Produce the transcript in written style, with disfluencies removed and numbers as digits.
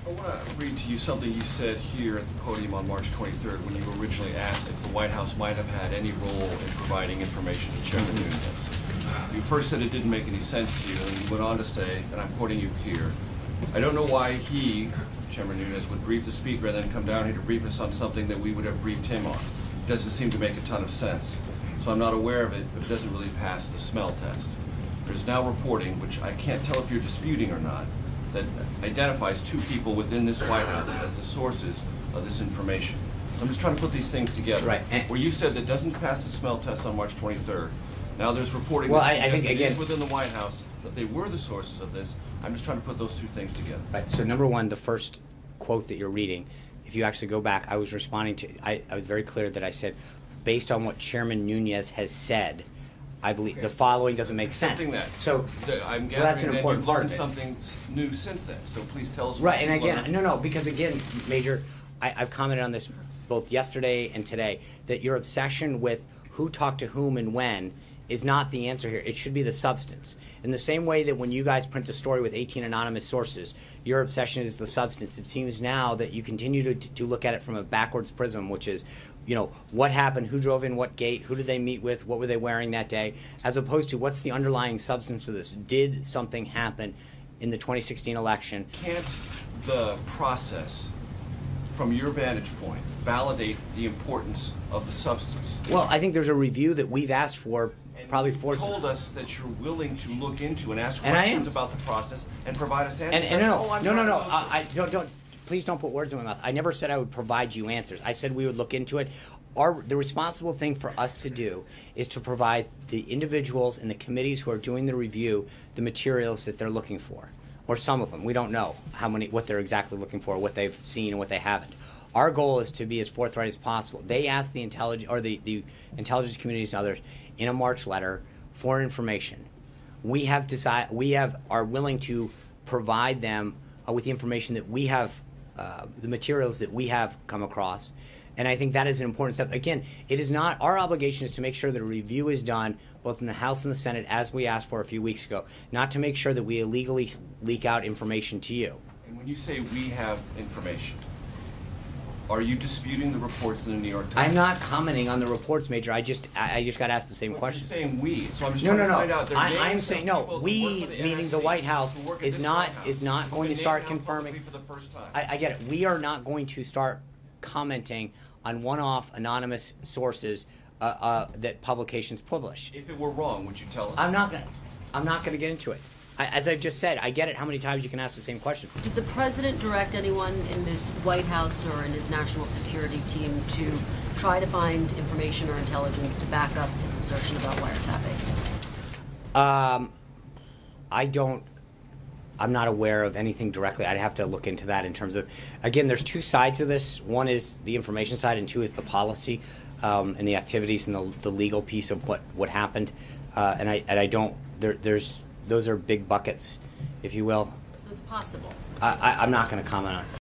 I want to read to you something you said here at the podium on March 23rd when you were originally asked if the White House might have had any role in providing information to Chairman Nunes. You first said it didn't make any sense to you, and you went on to say, and I'm quoting you here, "I don't know why he, Chairman Nunes, would brief the Speaker and then come down here to brief us on something that we would have briefed him on. It doesn't seem to make a ton of sense. So I'm not aware of it, but it doesn't really pass the smell test. There's now reporting, which I can't tell if you're disputing or not, that identifies two people within this White House as the sources of this information." So I'm just trying to put these things together. Right. Where you said that doesn't pass the smell test on March 23rd. Now there's reporting Well, that I think, it again, is within the White House that they were the sources of this. I'm just trying to put those two things together. Right. So number one, the first quote that you're reading, if you actually go back, I was responding to, I was very clear that I said, based on what Chairman Nunes has said, I believe the following doesn't make sense. That. So I'm gathering that's an that important you've part learned of it. something new since then. So please tell us. Right, what and you again, learned. because again, Major, I've commented on this both yesterday and today, that your obsession with who talked to whom and when is not the answer here. It should be the substance. In the same way that when you guys print a story with 18 anonymous sources, your obsession is the substance. It seems now that you continue to look at it from a backwards prism, which is, what happened, who drove in what gate, who did they meet with, what were they wearing that day, as opposed to what's the underlying substance of this. Did something happen in the 2016 election? Can't the process, from your vantage point, validate the importance of the substance? Well, I think there's a review that we've asked for. Probably you told us that you're willing to look into and ask questions about the process and provide us answers. No. I don't. Please don't put words in my mouth. I never said I would provide you answers. I said we would look into it. The responsible thing for us to do is to provide the individuals and the committees who are doing the review the materials that they're looking for, or some of them. We don't know what they're exactly looking for, what they've seen, and what they haven't. Our goal is to be as forthright as possible. They asked the intelligence intelligence communities and others in a March letter for information. We are willing to provide them with the information that we have, the materials that we have come across, and I think that is an important step. Again, it is not our obligation is to make sure that a review is done both in the House and the Senate as we asked for a few weeks ago, not to make sure that we illegally leak out information to you. And when you say we have information, are you disputing the reports in the New York Times? I'm not commenting on the reports, Major. I just got asked the same question. You're saying we, so I'm just trying to find out. I'm saying no. We, meaning the White House, is not going to start confirming. For the first time. I get it. We are not going to start commenting on one-off anonymous sources that publications publish. If it were wrong, would you tell us? I'm not gonna get into it. As I just said, I get it how many times you can ask the same question. Did the president direct anyone in this White House or in his national security team to try to find information or intelligence to back up his assertion about wiretapping? I'm not aware of anything directly. I'd have to look into that in terms of, again, there's two sides to this. One is the information side, and two is the policy and the activities and the legal piece of what happened. Those are big buckets, if you will. So it's possible. I'm not going to comment on it.